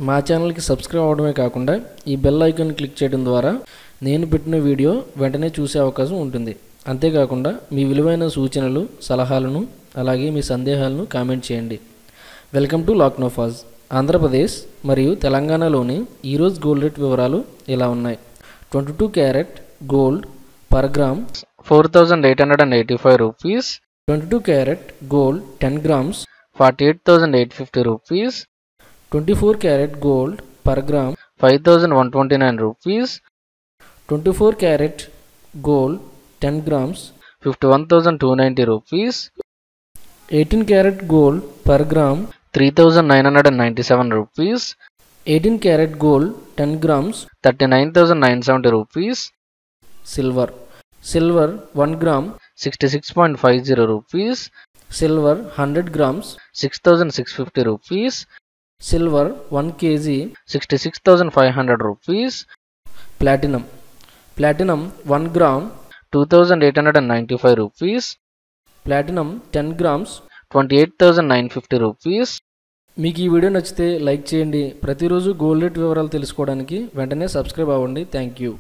మా ఛానల్కి సబ్స్క్రైబ్ అవడమే కాకుండా ఈ బెల్ ఐకాన్ క్లిక్ చేయడం ద్వారా నేను పెట్టిన వీడియో వెంటనే చూసే అవకాశం ఉంటుంది. అంతేకాకుండా మీ విలువైన సూచనలు సలహాలను అలాగే మీ సందేహాలను కామెంట్ చేయండి. Welcome to లాక్నోఫాజ్. ఆంధ్రప్రదేశ్ మరియు తెలంగాణలోని ఈరోజు గోల్డ్ రేట్ వివరాలు ఇలా ఉన్నాయి. 22 carat gold per gram 4,885 rupees. 22 carat gold 10 grams 48,850 rupees. 24 carat gold per gram 5,129 rupees. 24 carat gold 10 grams 51,290 rupees. 18 carat gold per gram 3,997 rupees. 18 carat gold 10 grams 39,970 rupees. Silver 1 gram 66.50 rupees. Silver 100 grams 6,650 rupees. Silver 1 kg 66,500 rupees. Platinum 1 gram 2,895 rupees. Platinum 10 grams 28,950 rupees. మీకు ఈ video నచ్చితే like చేయండి. ప్రతిరోజు gold rate వివరాలు తెలుసుకోవడానికి వెంటనే subscribe అవ్వండి. Thank you.